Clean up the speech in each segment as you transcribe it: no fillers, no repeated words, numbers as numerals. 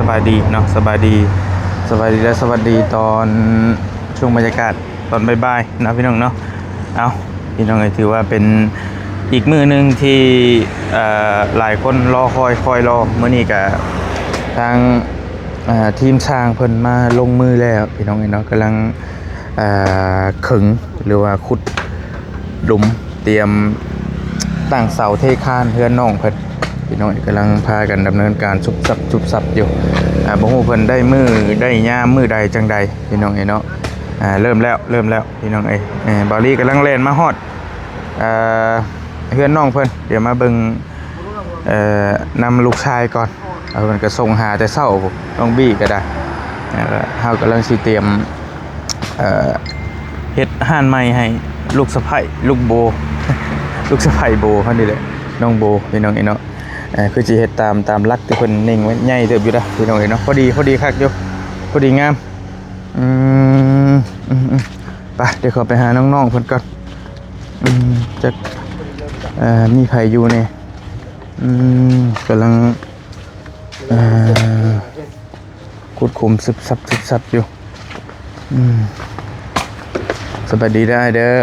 บายดีเนาะสบายดีและสวัสดีตอนช่วงบรรยากาศตอนบ่ายๆนะพี่น้องเนาะเอาพี่น้องถือว่าเป็นอีกมื้อนึงที่หลายคนรอคอยรอมื้อนี้กับทางทีมช่างเพิ่นมาลงมือแล้วพี่น้องเนาะกำลังขึงหรือว่าขุดหลุมเตรียมตั้งเสาเทคานเพื่อนน้องเพิ่นพี่น้องกำลังพากันดำเนินการจุบซับอยู่บ่ฮู้เพิ่นได้มือได้ยามมือใดจังใดพี่น้องเนาะเริ่มแล้วพี่น้องบาลีกำลังเล่นมาฮอดเพื่อนน้องเพิ่นเดี๋ยวมาเบิ่งนำลูกชายก่อนเพิ่นก็ส่งหาแต่เช้าน้องบี้ก็ได้เฮากำลังสิเตรียมเฮ็ดห้านใหม่ให้ลูกสะใภ้ลูกโบ ลูกสะใภ้โบเพิ่นนี่แหละน้องโบพี่น้องเนาะคือสิเฮ็ดตามหลักที่เพิ่นเน่งไว้ใหญ่เติบอยู่นะพี่น้องเนาะพอดีคักอยู่พอดีงามไปเดี๋ยวขอไปหาน้องๆเพิ่นก่อนจักมีไผอยู่นี่กำลังขุดขุมซึบซับอยู่สบายดีได้เด้อ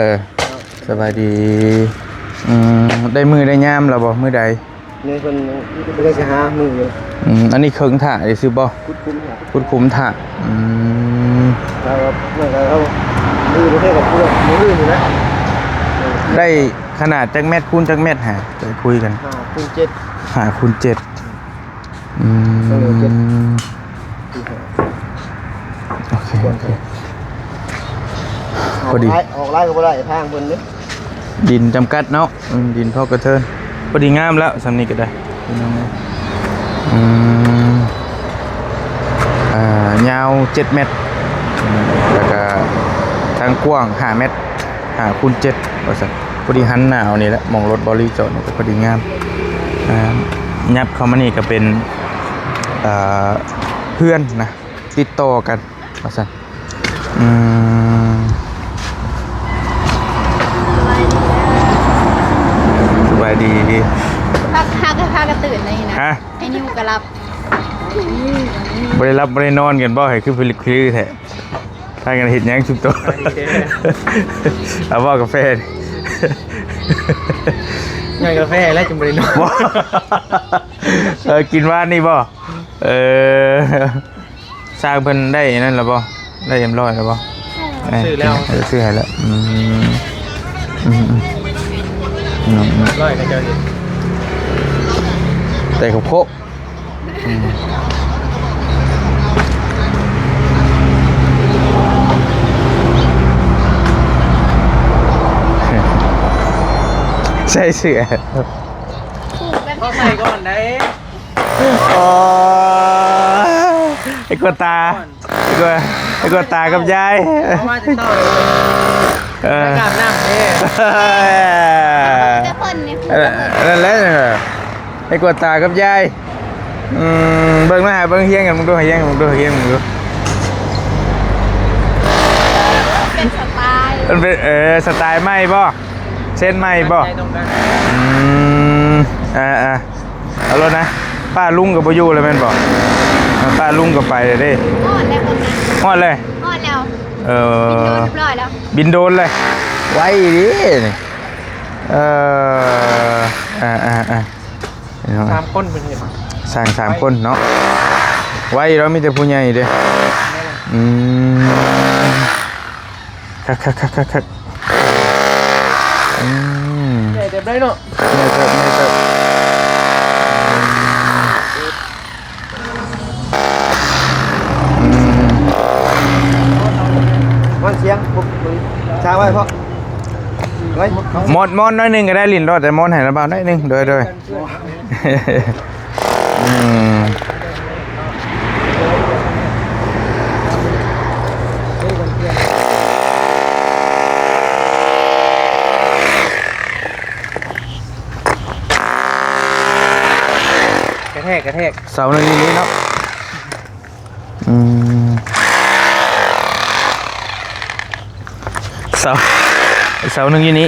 สบายดีได้มือได้ยามแล้วบ่มือใดนี่คนไม่ได้จะหามืออยู่อันนี้เคิงถ่าได้ซื้อบ่คุดคุ้มถ่าแล้วเมื่อเรามือประเทศกับเพื่อนมืออยู่นะได้ขนาดจักเม็ดคูณจักเม็ดฮะไปคุยกัน5 คูณ 7 5 คูณ 7โอเคพอดีออกไล่ก็บ่ได้ทางเพิ่นเด้ดินจำกัดเนาะดินพอกระเทินพอดีงามแล้วสำนี้ก็ได้ยาว7 เมตรแล้วก็ทางกว้าง5 เมตร5 คูณ 7ว่าซั่นพอดีหันหน้าเอานี่แหละมองรถบอลลี่จอดนี่ก็พอดีงามยับเข้ามานี่ก็เป็นเพื่อนนะติดต่อกันว่าซั่นสบายดีพากระตื่นเลยนะไอ้นิวกระลับบริรับบรินอนกันบ่ให้คือผลิตคือแท้ถ้ากันเห็นยังชุบตัวเอาว่ากาแฟง่ายกาแฟแล้วจุ่มบริโนกินว่านี่บ่สร้างเพิ่นได้นั่นหรือบ่ได้เรียบร้อยแล้วบ่ซื้อแล้วซื้อให้แล้วร้อยก็เจอแต่ขบโคใส่เสื้อก็ใส่ก่อนได้ไอ้กวตากับยายมาจะต่อยกราบน้ำนั่นแหละไอ้กวตากับยายเบิ่งมาหาเบิ่งเฮียงกันมึงดูเฮียงมึงดูเป็นสไตล์มันเป็นสไตล์ใหม่บ่เส้นใหม่บ่เอาแล้วนะป้าลุงกับบ่อยู่เลยแม่นบ่ป้าลุงก็ไปเลยดิฮอดเลยบินโดนเลยไว้ดิ3 คนเป็นไงสั่ง3 คนเนาะไว้เรามีแต่ผู้ใหญ่เด้คักใหญ่เต็มได้เนาะมันเสียงปุ๊บช้าไว้เพราะมอนน้อยนึงก็ได้ลิ้นรอดแต่มอนให้ระบาดน้อยนึงโดยกระแทกเสาหนึ่งนี้เนาะเสาหนึ่งอยู่นี้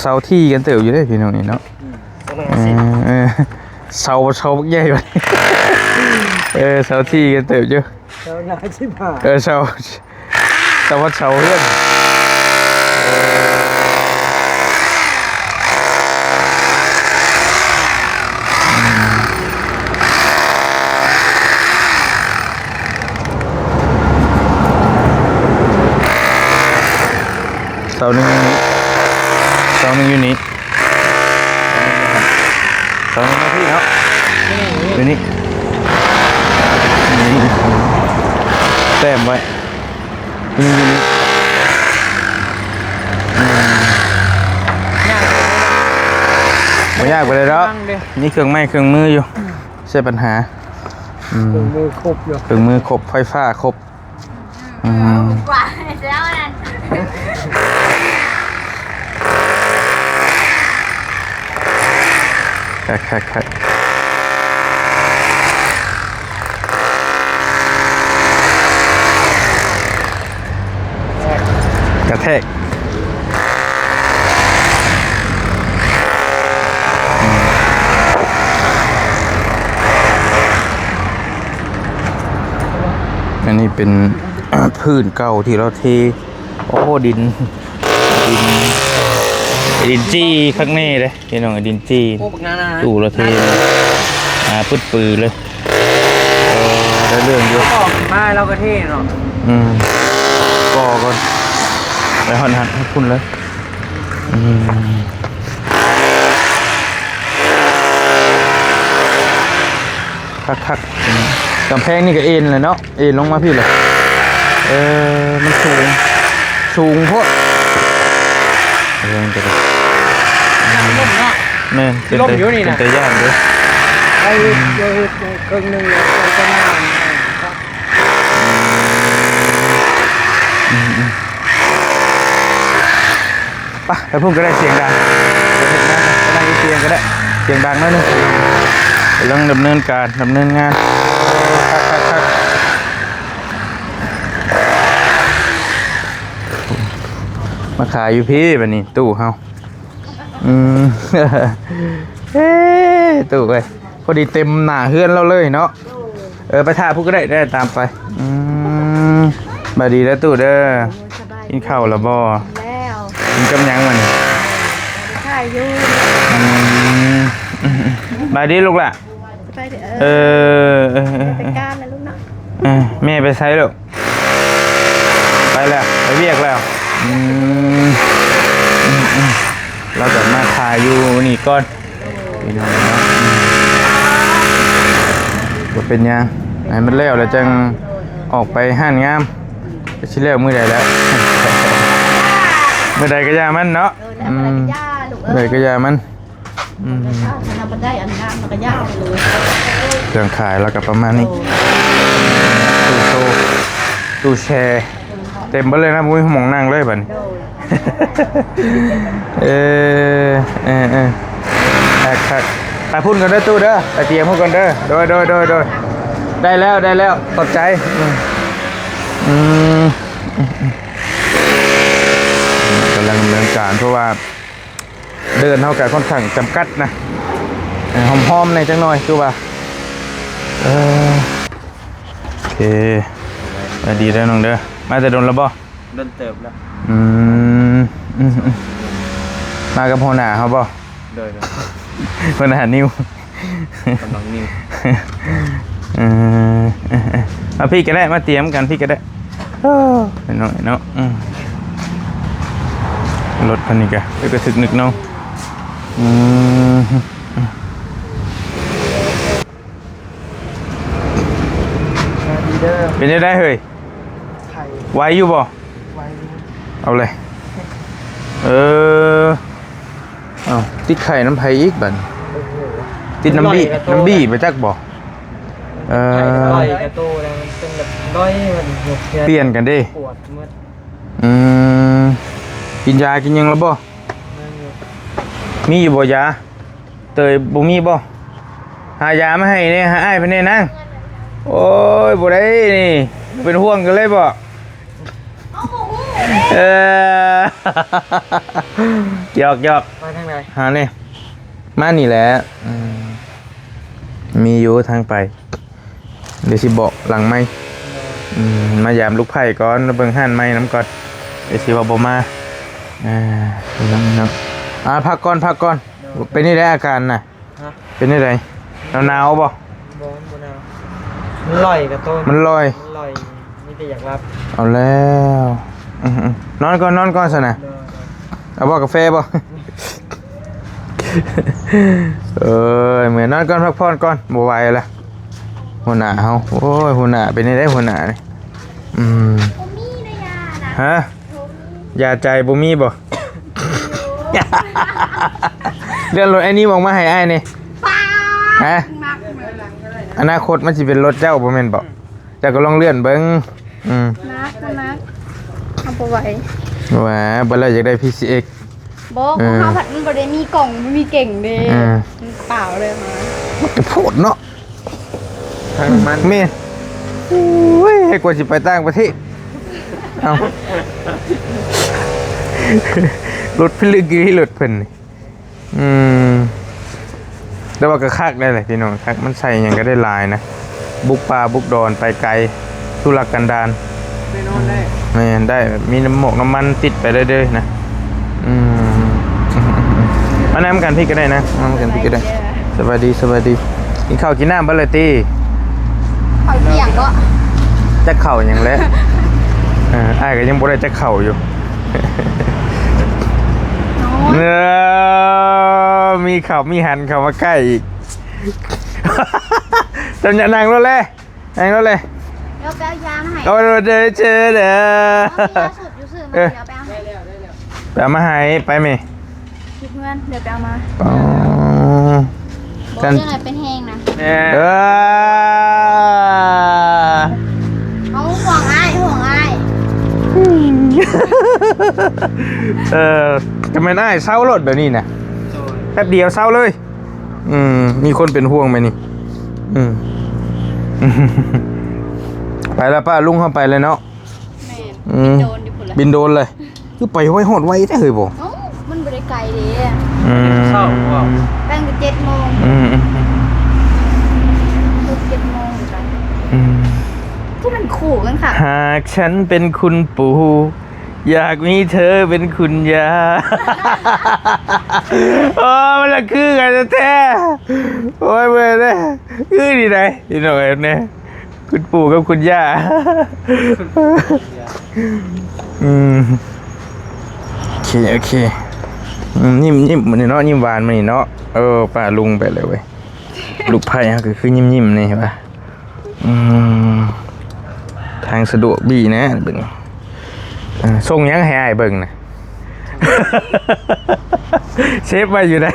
เสาที่กันเติบอยู่ได้พี่น้องนี่เนาะเสาใหญ่กว่า เสาที่กันเติบอยู่ เจ้าหน้าชิบหาย เสาวัดเสาเฮือนเสาหนึ่งอยู่นี้เสาหนึ่งที่เนาะอยู่นี่แต้มไว้นี่ไม่ยากไปเลยแล้วนี่เครื่องไม้เครื่องมืออยู่ใช่ปัญหา มือครบอยู่ เครื่องมือครบไฟฟ้าครบ กว่าแล้วนั่น คักกระแทกอันนี้เป็น พื้นเก่าที่เราเทโอ้ดินจี้ข้างในเลยพี่น้องดินจี้ โอ้ปากงานนะ ตู้เราเทปึ๊ดปือเลยได้เรื่องเยอะ ออกมาเราก็เท่เนาะ ก่อก่อนไปหันให้คุณเลยคักกำแพงนี่ก็เอ็นเลยเนาะเอ็นลงมาพี่เลยมันสูงโพดจะแม่เป็นตะย่านด้วย ไอ้เดี๋ยวครึ่งหนึ่งเลยจะมา ป่ะแล้วพุ่งก็ได้เสียงดังก็ได้เสียงก็ได้เสียงดังนั่นนึงกำลังดำเนินงานมาขายอยู่พี่แบบนี้ตู้เฮาตู้ไปพอดีเต็มหน้าเฮือนเราเลยเนาะไปถ่ายพวกก็ได้ตามไปบายดีแล้วตู้เด้อกินข้าวแล้วบ่ แล้ว กินกำยังมัน ถ่ายอยู่ บายดีลูกล่ะ ไปเถ ไป การนะลูกเนาะ แม่ไปไซลูกไปแล้วไปเรียกแล้วเราจะมาถ่ายอยู่นี่ก่อนพี่น้องเนาะจะเป็นยังไหนมันแล้วแล้วจังออกไปห้านงามไปชิ้นแล้วมือใดแล้วมือใดก็ยามันเนาะ แล้วอะไรก็ย่าลูก มือใดก็ยามัน ถ้าทำมาได้อันงามมันก็ย่าเลย เครื่องขายแล้วก็ประมาณนี้ตู้แชร์เต็มไปเลยนะมุ้ยหมองนั่งเลยบัดนี้คักไปพุ่นกันเด้อตู้เด้อไปเตรียมพุ่นกันเด้อโดยได้แล้วขอบใจกำลังดำเนินการเพราะว่าเดินเท่ากับค่อนข้างจำกัดนะหอมๆในจังหน่อยคือว่าโอเคดีแล้วน้องเด้อมาแต่โดนแล้วบ่ เดินเติบแล้ว มากับหัวหน้าเขาบ่ เดิน หัวหน้านิว กำลังนิ่ง มาพี่ก็ได้มาเตรียมกันพี่ก็ได้เนาะรถคันนี้กะไปกระถึกนึกน้องดีเด้อ เป็นยังไงเฮ้ย ไข่ ไหวอยู่บ่ ไว้ เอาเลยเอาติดไข่น้ำไผ่อีกบัดติดน้ำบี้ไปจักบ่ ไข่ร้อยกระโตแล้วเป็นแบบร้อยมันหก เปลี่ยนกันดิ ปวดมืด กินยากินยังแล้วบ่มีอยู่บ่ยาเตยบ่มีบ่หายามาให้เนี่ยหาอ้ายเพิ่นนี่นั่งโอ้ยบ่ได้นี่เป็นห่วงกันเลยบ่หยอก ไปทางไหน หาเนี่ยมานี่แหละมีอยู่ทางไป เดี๋ยวสิบอกหลังไม่มายามลูกไผ่ก่อนเบิ่งห่านไม้น้ำก่อนเดี๋ยวสิว่าบ่มาน้องพักก่อนเป็นนี่ได้อาการน่ะเป็นนี่ได้หนาวบ่บ่หนาวมันลอยกับต้นมันลอยมีแต่อยากรับเอาแล้วนอนก่อนซะนะเอาบ่กาแฟบ่เหมือนนอนก่อนพักผ่อนก่อนบ่ไหวละหัวหน้าเฮาโอ้ยหัวหน้าเป็นได้หัวหน้านี่ฮะยาใจบ่มีบ่เรื่องรถไอ้นี่บอกมาให้อ้ายนี่ฮะอนาคตมันสิเป็นรถเจ้าบ่แม่นบ่เจ้าก็ลองเลื่อนเบิ่งนักเอาไปไว้ว่าบ่แล้วอยากได้ PCX บอกเขาผัดมันบ่ได้มีกล่องมันมีเก่งเด้เปล่าเลยมามันจะพูดเนาะทางมันแม่โอ้ยให้กว่าสิไปต่างประเทศเอารถพิลึกกี่รถเพิ่นนี่แต่ว่าก็คักได้เลยพี่น้องคักมันใส่หยังก็ได้หลายนะบุกป่าบุกดอนไปไกลทุรกันดารไปนอนได้แม่นได้มีน้ำมันติดไปเรื่อยๆนะมาน้ำกันพี่ก็ได้นะน้ำกันพี่ก็ได้สวัสดีกินข้าวกินน้ำบัลเลตี้ข้าวเที่ยงก็จะเข่าอย่างแล้วอ้ายก็ยังบ่ได้จะเข่าอยู่มีเข่ามีหันเข้ามาใกล้อีกจำอย่านางรถเลยเดี๋ยวไปเอายามาให้เอาเดี๋ยวเจอเด้อสุดอยู่ซื่อมาเดี๋ยวไปเอาไปเอามาให้ไปไหมคิดเงินเดี๋ยวไปเอามากันเรื่องอะไรเป็นแห้งนะเอาห่วงอ้ายทำไมได้เศร้ารถแบบนี้นะแป๊บเดียวเศร้าเลยมีคนเป็นห่วงไหมนี่ไปแล้วป้าลุงเข้าไปเลยเนาะบินโดนเลยคือไปไว้หดไว้ได้เลยบ่มันบริไกลดีเศร้าว่ะตั้งแต่7 โมง7 โมงกันที่มันขู่กันค่ะหากฉันเป็นคุณปู่อยากมีเธอเป็นคุณยาโอ้มันละคือกันแท้โอ้ยเมื่อเนี่ยคือดีไหนดีหน่อยเนี่ยคุณปู่กับคุณย่าโอเคนิ่มมันเนาะนิ่มหวานมันเนาะป้าลุงไปเลยเว้ยลูกไผ่ฮะคือนิ่มนี่ป่ะทางสะดวกบีนะเบิ่งส่งยังให้อ้ายเบิ่งนะเชฟมาอยู่ไหน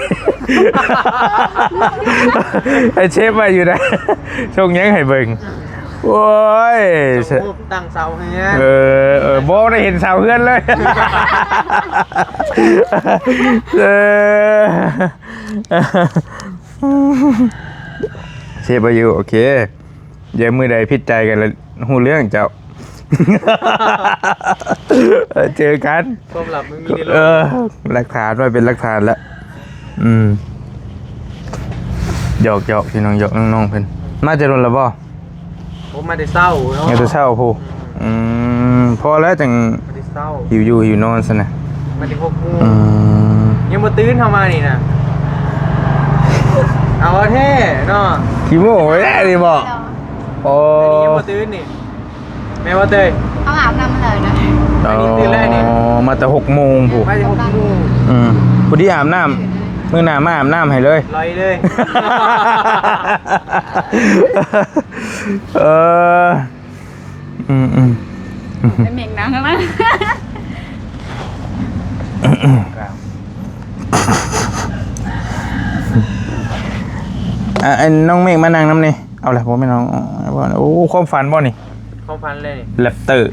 เชฟมาอยู่ไหนส่งยังให้เบิ่งโอ้ยตั้งเสาให้เนี่ยบ่ได้เห็นเสาเพื่อนเลยเชฟมาอยู่โอเคเดี๋ยวมือใดพิจใจกันแล้วหูเรื่องเจ้าเจอกันความลับไม่มีในโลกหลักฐานไว้เป็นหลักฐานแล้วหยอกพี่น้องหยอกน้องเพิ่นมาจะโดนแล้วบ่ผมมาได้เศร้าเนาะมาได้เศร้าผู้พอแล้วจังมาได้เศร้าหิวนอนซะนะมาได้6 โมงยังมาตื่นเข้ามานี่นะเอาแท้เนาะกี่โมงแน่ดิบ่โอ้ยังมาตื่นนี่แม่ว่าเตยเอาอาบน้ำมาเลยนะอันนี้ตื่นแรกนี่มาแต่6 โมงผู้มาแต่6 โมงผู้ที่อาบน้ำมื้อหน้ามาอาบน้ำให้เลยลอยเลยเป็นเม่งนังนะน้องเมฆมานั่งน้ำนี่เอาละผมไม่น้องโอ้ความฝันบ่นี่ความฝันเลยแรปเตอร์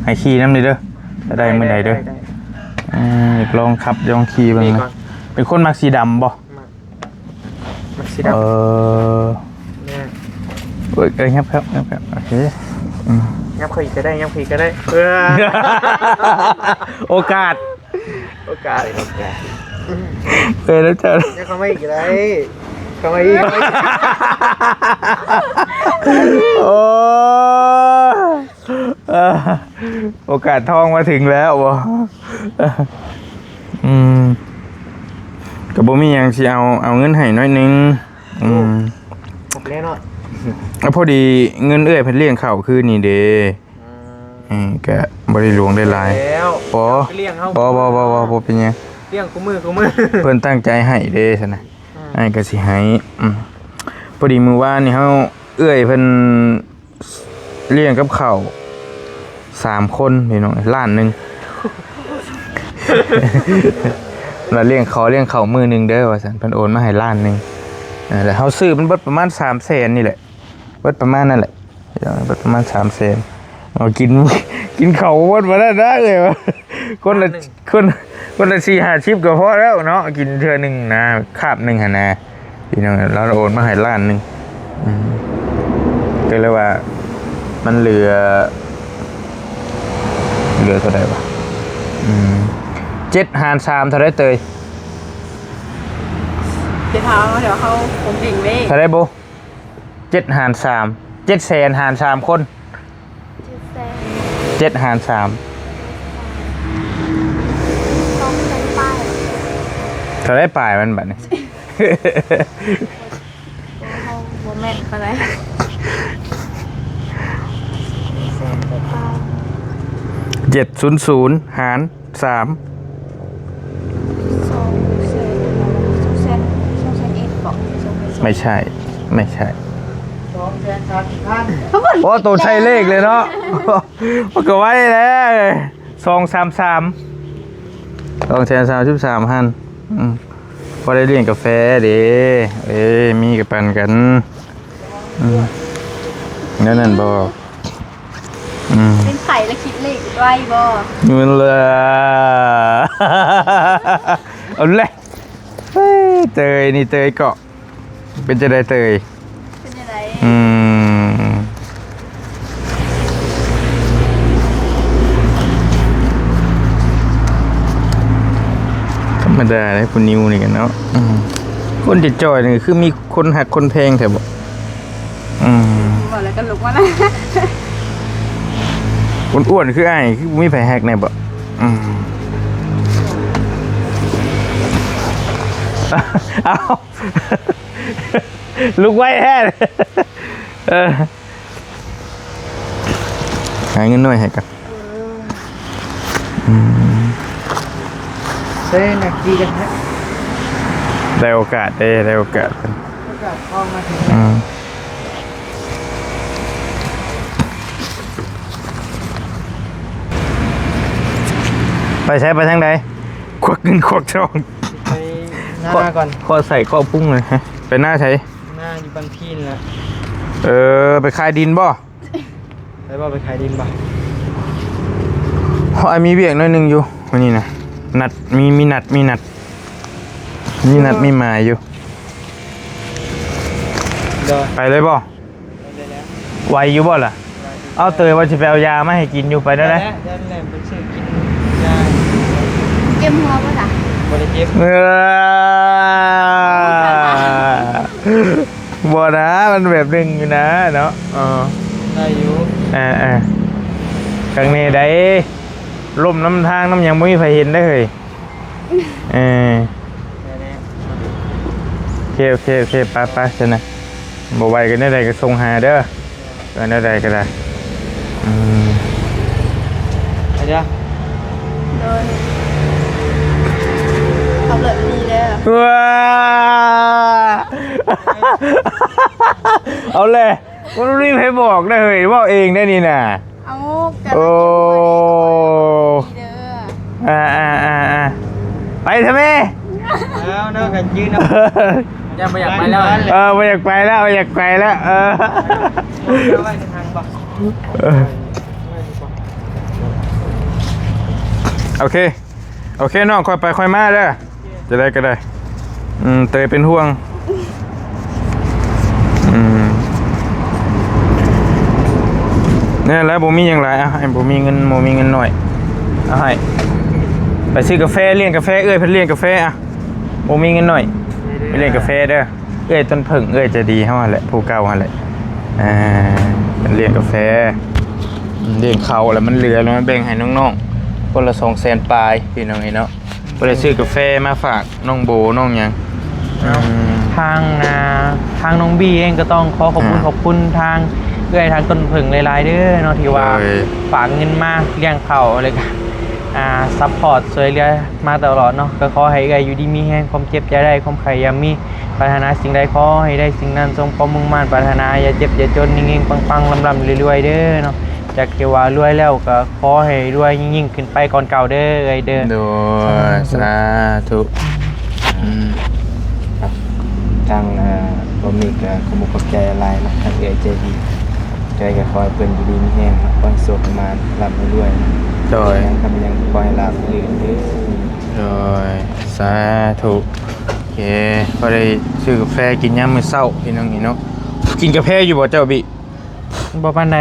ให้ขี่น้ำนี่เด้อจะได้เมื่อใดเด้ออยากลองขับลองขี่บ้างนะเป็นคนมักสีดำบ่มักสีดำครับโอเคยับขี่ก็ได้ยับขี่ก็ได้โอกาสแล้วเจอยังเขาไม่อีกเลย เข้ามาอีก โอ้โอกาสทองมาถึงแล้วบ่กับบ่มีหยังสิเอาเงินให้น้อยนึงแน่นอน พอดีเงินเอื้อยเพิ่นเลี้ยงข้าวคืนนี่เด้ก็บ่ได้หลวงได้หลาย แล้ว บ่บ่เป็นหยัง เลี้ยงกูมือเพิ่นตั้งใจให้เด้ซั่นน่ะให้ก็สิให้พอดีมื้อวานนี่เฮาเอื้อยเพิ่นเลี้ยงกับข้าว3 คนพี่น้องล้านนึง เราเลี้ยงเขามือนึงเด้อว่าซั่นเพิ่นโอนมาให้ล้านนึงแล้วเฮาซื้อมันเบิดประมาณ300,000นี่แหละเบิดประมาณนั่นแหละเบิดประมาณ300,000เอากินข้าวเบิดบ่ได้เอ้ยวะคนละ4-5 ก็พอแล้วเนาะกินเทื่อนึงนะคาบนึงหั่นนะพี่น้องเราโอนมาให้ล้านนึงก็เลยว่ามันเหลือเท่าไหร่วะ7 หาร 3เท่าไรเตย เดี๋ยวเขาผมดิ่งเว้ย เท่าไรโบ7 หาร 3 700,000 หาร 3 คน7 หาร 3 เท่าไรป่ายมันบัดนี้ โมเมนต์อะไร 700 หาร 3ไม่ใช่โอ้ตัวใช่เลขเลยเนาะมันก็ไว้แล้ว233ฮั่นพอได้เลี้ยงกาแฟเด้มีกับปันกันนั่นบ่เป็นไข่แล้วคิดเลขไว้บ่ เงินเลยเอาเลยเตยนี่เตยเกาะเป็นจะได้เตยเป็นยังไงธรรมดาเลยคุณนิวนี่กันเนาะคนติดจอยนี่คือมีคนหักคนแพงแถวบอกบอกแล้วก็ลุกมาแล้วอ้วนคือไอ้คือมีแผลหักแน่บ่เอาลุกไว้แฮ่หาเงินหน่อยให้กันเส้นนักดีกันฮะได้โอกาสได้โอกาสกันคล้องมาถึงไปใช้ไปทางใดควักเงินควักทองไปหน้าก่อนข้อใส่ข้อพุ่งเลยฮะไปหน้าใช้หน้าอยู่บันพีนละไปขายดินบ่ไปบ่ไปขายดินบ่เพราะมีเบียกน้อยนึงอยู่วันนี้นะนัดมีนัดมีหมายอยู่ไปเลยบ่ไหวอยู่บ่ล่ะเอาเตยว่าจะไปเอายามาให้กินอยู่ไปได้ไหมเก็บหัวป่ะจ๊ะบริเก็บบ่นะมันแบบนึงอยู่นะเนาะได้อยู่ครั้งนี้ได้ล่มน้ำทางน้ำยังไม่มีใครเห็นได้เลยโอเคไปใช่ไหมบ่ไหวกันได้ก็ส่งหาเด้อกันได้ก็ได้ไปเด้อโดยขับรถดีเด้อว้าเอาเลยมันรีบให้บอกได้เลยว่าเองได้นี่น่ะเอากันโอ้ไปทำไมแล้วเนาะกันยืนยังไม่อยากไปแล้วไม่อยากไปแล้วโอเคน้องค่อยไปค่อยมาเด้อจะได้ก็ได้เตยเป็นห่วงเนี่ยแล้วบ่มีอย่างไรให้บ่มีเงินหน่อยเอาให้ไปซื้อกาแฟเลี้ยงกาแฟเอ้ยเพิ่นเลี้ยงกาแฟบ่มีเงินหน่อยไปเลี้ยงกาแฟเด้อ เอ้ยต้นผึ่งเอ้ยจะดีเฮาหั่นแหละผู้เก่าหั่นแหละมันเลี้ยงกาแฟเลี้ยงเขาแล้วมันเหลือแล้วมันแบ่งให้น้องๆคนละ200,000ปลายพี่น้องเนาะบ่ได้ซื้อกาแฟมาฝากน้องโบน้องหยัง ทางน้องบีเองก็ต้องขอบคุณทางเอื้อยทางต้นผึ่งหลายๆเด้อเนาะที่ว่าฝากเงินมาเลี้ยงเขาอะไรกันซัพพอร์ตช่วยเหลือมาตลอดเนาะก็ขอให้เอื้อยอยู่ดีมีแห้งความเจ็บอย่าได้ความไข่อย่ามีปรารถนาสิ่งใดขอให้ได้สิ่งนั้นสมความมุ่งมั่นปรารถนาอย่าเจ็บอย่าจนนิ่งๆปังๆลำๆรวยๆเด้อเนาะจากเกว่ารวยแล้วก็ขอให้รวยยิ่งขึ้นไปก่อนเก่าเด้อเอ้ยเด้อ โดยสาธุอืม ทางบ่มีก็ขอบคุณใจหลายนะทางเอื้อยใจดีใจก็คอยเพิ่นอยู่ดีมีแรงคอยสุขประมาณร่ำรวย โดย ยังทำยังคอยรับเรื่อย โดยสาธุโอเคก็ได้ซื้อกาแฟกินยามมื้อเช้าพี่น้องนี่เนาะกินกาแฟอยู่บ่เจ้าบิ บ่ปานใด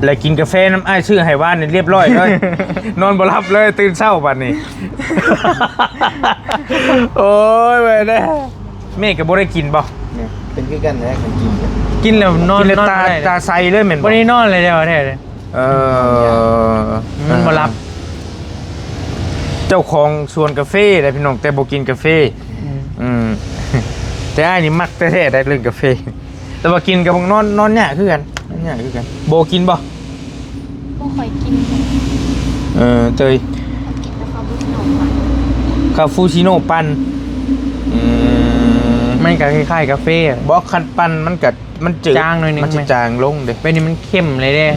แล้วกินกาแฟน้ำอ้ายชื่อให้ว่านนี่เรียบร้อยเลย นอนบ่หลับเลยตื่นเช้าบัดนี้ โอ้ยเว้ยเด้แม่ก็บ่ได้กินบ่ ๆเนี่ยเป็นคือกันแหละกันกินกัน กินแล้วนอน กินแล้ว นอน ตา บ่ได้ ตาใสเลยแม่นบ่ บ่ได้นอนเลยเด้อแท้เลย เออ มันบ่หลับ เจ้าของสวนกาแฟได้พี่น้องแต่บ่กินกาแฟอืม แต่อ้ายนี่มักแท้ๆได้เรื่องกาแฟแต่ว่ากินกับนอนยากคือกันนอนยากคือกันโบกินบ่ บ่ค่อยกิน เตย กินแต่ข้าวบุญหนมอ่ะ คาปูชิโน่ปั่นอืม มันก็คล้ายๆกาแฟอะ บ่คันปั่นมันก็มันจืด จางหน่อยนึง มันสิจางลงเด้ เป็นนี่มันเข้มเลยเด้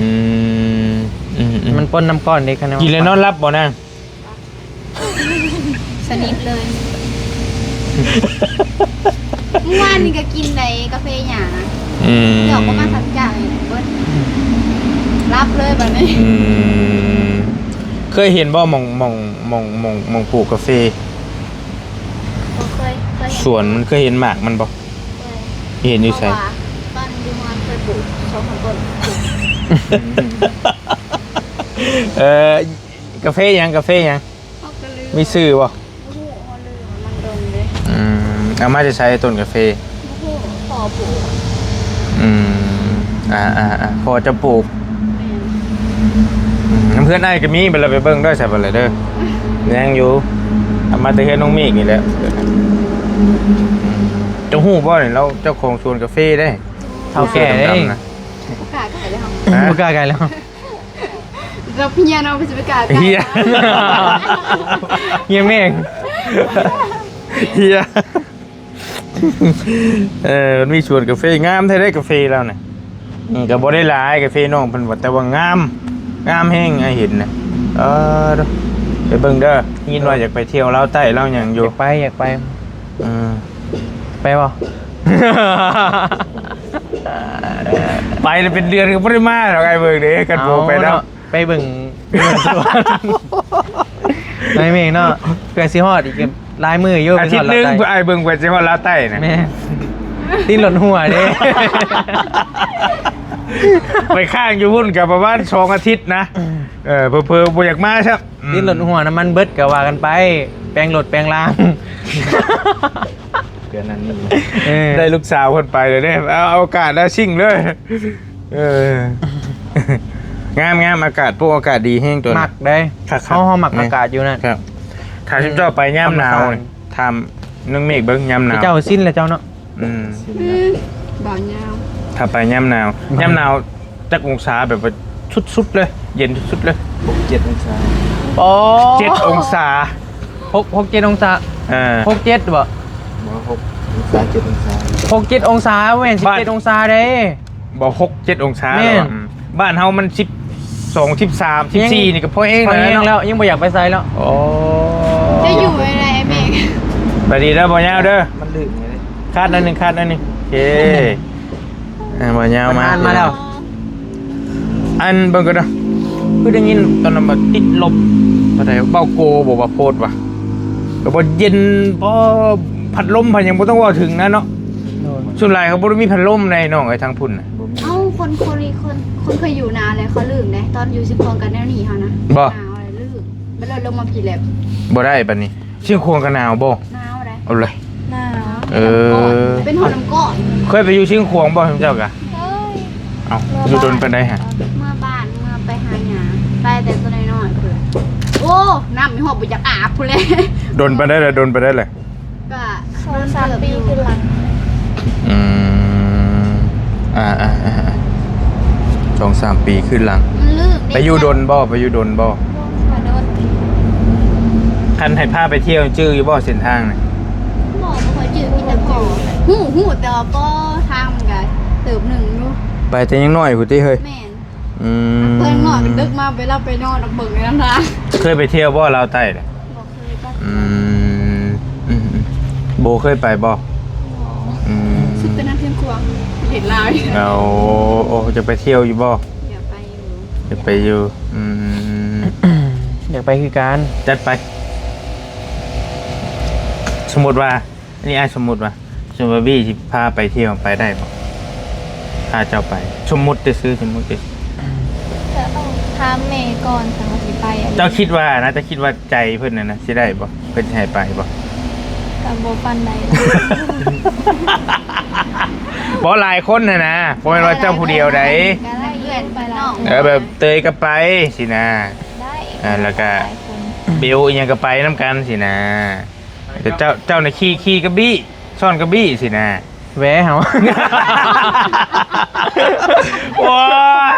มันปนน้ำก้อนเด้คะแนน กินแล้วนอนหลับบ่นาง สนิทเลยเมื่อวานนี่ก็กินในกาแฟหยาเดี๋ยวประมาณสักอย่างนี่แหละเบิ้ลรับเลยแบบนี้ เคยเห็นบ่หมองปลูกกาแฟ เคย สวนมันเคยเห็นหมากมันบ่เห็นอยู่ไส บ้านดิมานเคยปลูก2-3ต้น กาแฟหยังกาแฟหยัง เขาก็ลืม มีชื่อบ่ โอ้โหเขาลืมมันโดนเลย เอามาจะใช้ต้นกาแฟ โอ้โหพอปลูก พอจะปลูก แม่ เพื่อนไอ้ายก็มีไปเราไปเบิ่งด้วยใช่ป่ะเลยเด้อยังอยู่เอามาแต่เฮ็ดน้องเมฆนี่แหละเจ้าฮู้บ่เนี่ยเราเจ้าของสวนกาแฟได้ เท่าแก่เด้ ดำๆนะ ประกาศไก่เลยค่ะ ฮะ บ่กล้าไกลแล้ว เราพี่ยาเราไปจะประกาศไก่ เฮีย เฮียเมฆ เฮียมันมีสวนกาแฟงามแท้ได้กาแฟแล้วเนี่ยก็บ่ได้หลายกาแฟน้องเพิ่นว่าแต่ว่างามแฮงไอ้เห็นน่ะเด้อไปเบิ่งเด้อยินว่าอยากไปเที่ยวลาวใต้ลาวหยังอ อย ยู่ อยากไป ไปบ่ ไปเลยเป็นเดือนก็ไม่ได้มาหรอกไอ้เบิ่งเด้กันโบไปแล้ว ไปเบิ่งสวนนายเมฆเนาะเพื่อสิฮอดอีกลายมืออยู่ อาทิตย์หนึง ไป ไอ้เบิ่งไปจังหวัดลาวใต้นะ แม่ตีนหล่นหัวเด้ ไปข้างอยู่พุ่นกับประมาณ2 อาทิตย์นะเพิ่บ่อยากมาใช่ ตีนหล่นหัวน้ำมันเบิดก็ว่ากันไป แปลงรถแปลงล่าง เดือนนั้นนี่ ได้ลูกสาวคนไปเลยเนี่ยเอาโอกาสแล้วชิ่งเลยงามอากาศพวกอากาศดีแห้งตัว หมักได้ ครับ เขาหมักอากาศอยู่นั่น ครับถ้าชิมเจ้าไปย่ำหนาวนี่ทำนึ่งเมฆเบิ้งย่ำหนาว เจ้าสิ้นแล้วเจ้าเนาะ บ่าวยาว ถ้าไปย่ำหนาวจักองศาแบบว่าสุดๆเลย เย็นสุดๆเลย 7 องศา โอ้ 7 องศา 7 องศา 67บ่ บ่6 องศา7 องศา 67 องศาเว้น17 องศาเด้ บอก6-7 องศา แม่ แล้ว น อะบ้านเฮามัน12 13 14นี่ก็พอเอง พอ เลย เอง เนาะ แล้วยังบ่อยากไปไสแล้ว โอ้ จะอยู่อะไรไอ้เมฆ ไปดีแล้วบ่ยาวเด้อ มันลึกไงเลย คาดนั่นหนึ่งโอเคบ่ยาวมา มาแล้ว อันเบิ่งก็เด้อคือได้ยินตอนนั้นมาติดลบบ่ได้เบ้าโกบอกว่าโพดว่ะก็บ่เย็นบ่พัดลมพัดหยังบ่ต้องเว้าถึงนะเนาะส่วนหลายเขาบ่ได้มีพัดลมในน้องไอ้ทางพุ่นน่ะ บ่มี เอ้าคนเคยอยู่นานเลยเขาลืมเลยตอนอยู่สิบพองกันแนวหนีเขานะ บ่ หนาวอะไรลืมมันเลยลงมาผิดแหละ บ่ได้บัดนี้เชียงควงก็หนาวบ่ หนาวอะไร เอาเลย หนาว เป็นหอน้ำก้อน เคยไปอยู่เชียงขวางบ่เจ้ากะ เฮ้ย เอาอยู่ดนไปได้ฮะ เมื่อบ้านเมื่อไปหาหยาไปแต่ตัวน้อยๆเพื่อนโอ้น้ำมีหอบไปจากอาบพูเลย ดนไปได้เลยดนไปได้เลย ก็ 2-3 ปีขึ้นหลัง อืม2-3 ปีขึ้นหลัง มันลืม ไปอยู่ดนบ่ไปอยู่ดนบ่ มาโดน คันให้พาไปเที่ยวจื้ออยู่บ่เส้นทางน่ะ บอกว่าคอยจืดมีแต่พอหูแต่ว่าก็ทางมันก็เติบหนึ่งอยู่ ไปแต่ยังน้อยพุ่นติเฮ้ย แม่น อืม เพิ่นหน่อยมันดึกมาไปรับไปนอนเบิ่งในน้ำทาง เคยไปเที่ยวบ่ลาวใต้น่ะ บอกเคยก็ โบเคยไปบ่อืม สุดเป็นน้ำเพียงควงเห็นลาวอยู่ เอาโอ้จะไปเที่ยวอยู่บ่ อย่าไปอยู่ จะไปอยู่อยากไปคือการ จัดไป สมมุติว่านี่สมมุติว่าบี้สิพาไปเที่ยวไปได้บ่พาเจ้าไปสมมุติซื้อสมมุติ จะต้องถามแม่ก่อนสังสิไปอันนี้ เจ้าคิดว่านะจะคิดว่าใจเพิ่นน่ะนะสิได้บ่เพิ่นสิให้ไปบ่ ก็บ่ปานใด บ่หลายคนน่ะนะบ่แม่นว่าเจ้าผู้เดียวใด ก็ได้เพื่อนไปแล้ว แบบเตยก็ไปสินะ ได้ แล้วก็ หลายคน เบลอีหยังก็ไปนํกันสินะแต่เจ้าน่ะขี่กระบี่ซ่อนกระบี่สินะ แหวะเหรอ โอ้ย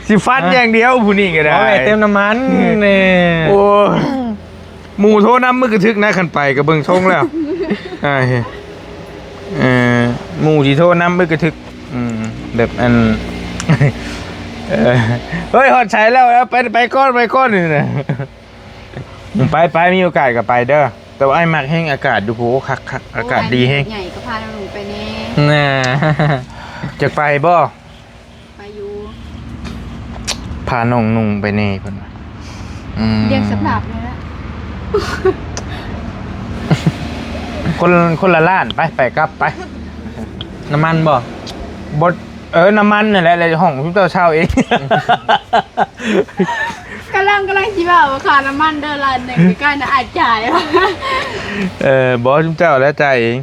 สิฟันอย่างเดียวผู้นี้ก็ได้ เอาแหวะเต็มน้ำมันนี่ โอ้ยหมู่โทรน้ำมือกระทึกนะขันไปกับเบิ่งทรงแล้วหมู่ที่โทรน้ำมือกระทึกแบบอันเฮ้ยหอดใช้แล้วไปก้อนนี่นะไปมีโอกาสก็ไปเด้อแต่ว่าไอ้มักแห้งอากาศดูโหคักอากาศดีแห้ง ใหญ่ก็พาหนูไปแน่ น่ะ จะไปบ่ ไปอยู่ พาน้องนุ่งไปแน่เพิ่นว่า เรียกสำหรับเลยนะ คนละล้านไปกลับไป น้ำมันบ่ บดน้ำมันนั่นแหละเลยห้องทุกเจ้าเช่าเอง กำลังคิดว่าค่าน้ำมันเดือนละหนึ่งใกล้น่ะอาจจ่าย บอสทุกเจ้าแล้วใจายเอง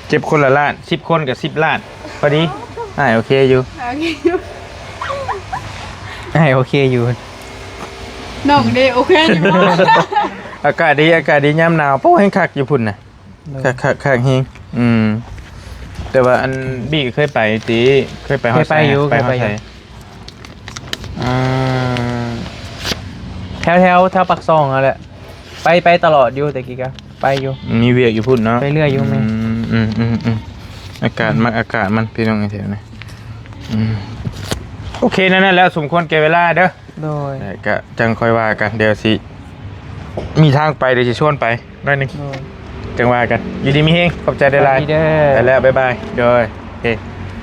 เจ็บคนละล้าน10 คนกับ10 ล้านพอดีโอเคอยู่ โอเค โอเคอยู่ น้องดีโอเคอยู่ อากาศดียามหนาวโป้ให้คักอยู่พุ่นน่ะคักเฮงแต่ว่าอันบี้เคยไปตีเคยไปฮอด เคยไปอยู่ ไปฮอดไส แถวปักซองนั่นแหละไปตลอดอยู่แต่กี้ก็ไปอยู่ มีเวียกอยู่พุ่นเนาะ ไปเรื่อยอยู่ไหม อากาศมันพี่น้องไอ้แถวนี้โอเคนั่นแหล้วสมควรแก่เวลาเด้อ โดย แต่ก็จังค่อยว่ากันเดี๋ยวสิมีทางไปเดี๋ยวจะชวนไปหน่อยหนึงจังว่ากันอยู่ดีมีเฮงขอบใจได้หลาย ดีเด้อ ไปแล้วบ๊ายบายโดยโอเค